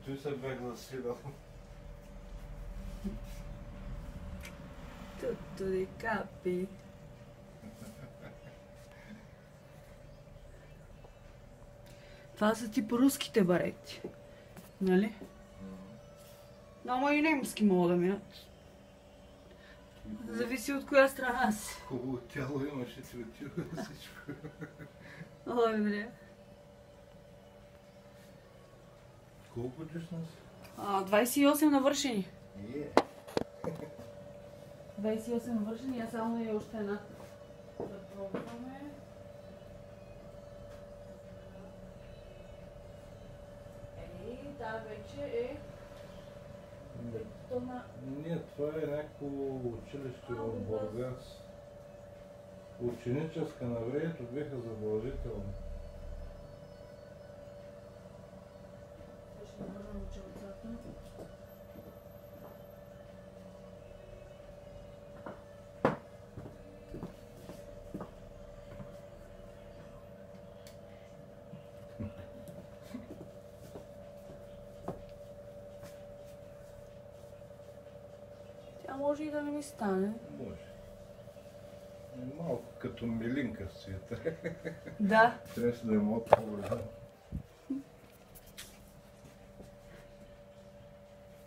той се бях засвирал. Tutto dei capi. Това са тип руските барети. Нали? Но и немски могат да минат. Зависи от коя страна си. Хубаво тяло имаше, ти отива всичко. Ой, бре. Колко годишна си? 28 навършени. 28 навършени, а само е още една. Да пробваме. Да, вече е... Не, това е някакво училище в Бургас. Ученическа на времето бяха задължителни. Ще върна училицата. Може и да не ми стане. Може. Малко като милинка в цвета. Да. Трябва да е малко по-голямо.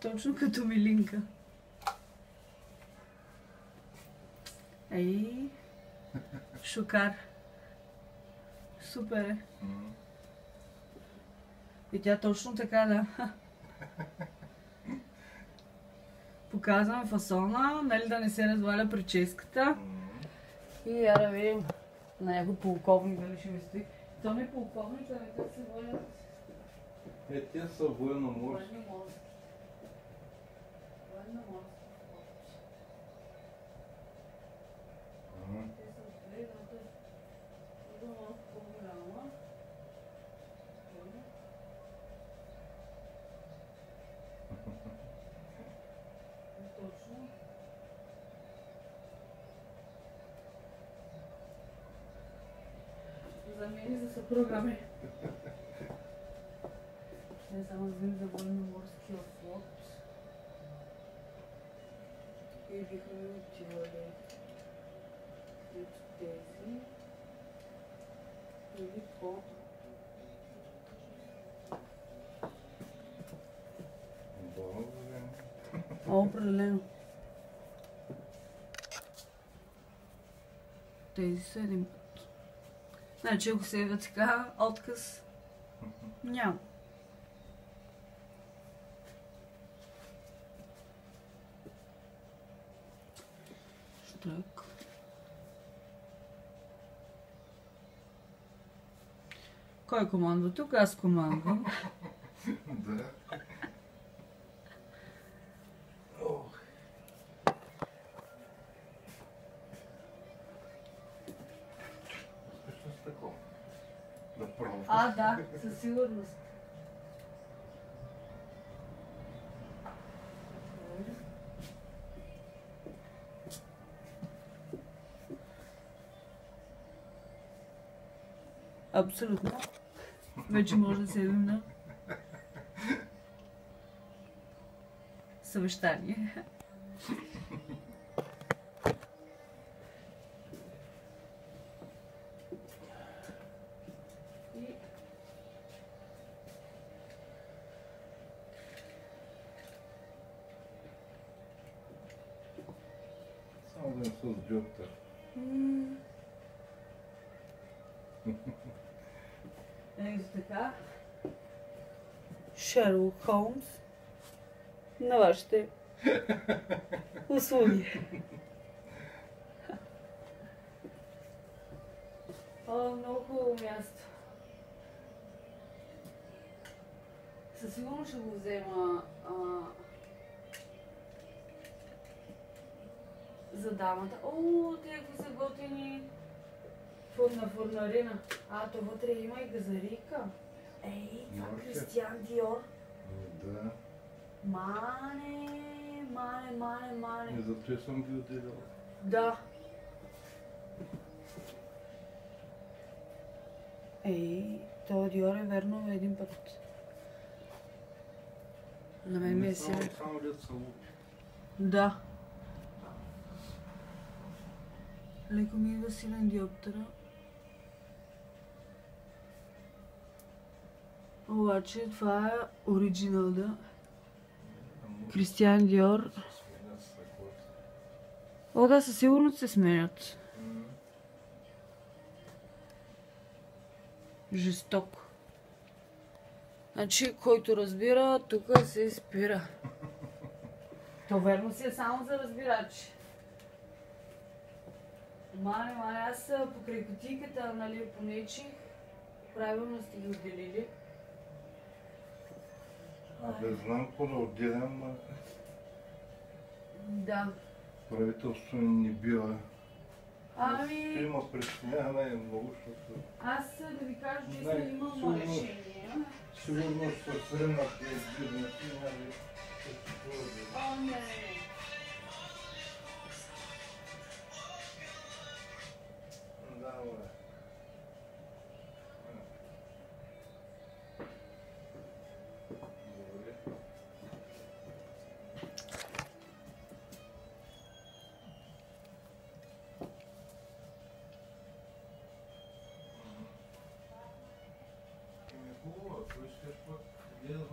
Точно като милинка. Ей, шукар. Супер е. И тя точно така, да. Показвам фасона, нали да не се разваля прическата. И я да видим на някой полковник дали ще ми стои. То не е полковник, ами как се водят? Те са военноморски. Военноморски. Те са от едната е малко по-голяма. Точно. За мен и за съпруга ми. Не само да видим за военноморския флот. И бихме отивали след тези или по... Определено. Тези са един път. Значи ако се ява така, отказ няма. Штрак. Кой командва тук? Аз командвам. Да. Да, със сигурност. Абсолютно. Вече може да седим на съвещание. Само да не с джоптър. Ето така. Шерлок Холмс на вашите услуги. Много хубаво място. Със сигурност ще го взема за дамата. Те какви са готини на фурнарина. То вътре има и газарика. Ей, това Кристиан Диор. Да. Мане. И зато съм ги отделял. Да. Ей, това Диор е верно един път. На мен ми е силен. Само дето са лук. Да. Леко ми идва силен диоптера. Обаче това е оригинал, да. Кристиан Диор. О, да, със сигурност се сменят. Жесток. Значи, който разбира, тук се спира. То верно си е само за разбирачи. Мане, аз покрай кутийката, нали, понечих. Правилно сте ги отделили. Не знам какво да отделям. Да. Правителство не бива. Ами... Има притесняване много, защото... Аз да ви кажа, че съм имала решение. Сигурно ще се сринат и бизнеси, нали? О, не. Да, бе. Хубаво, ако искаш пък,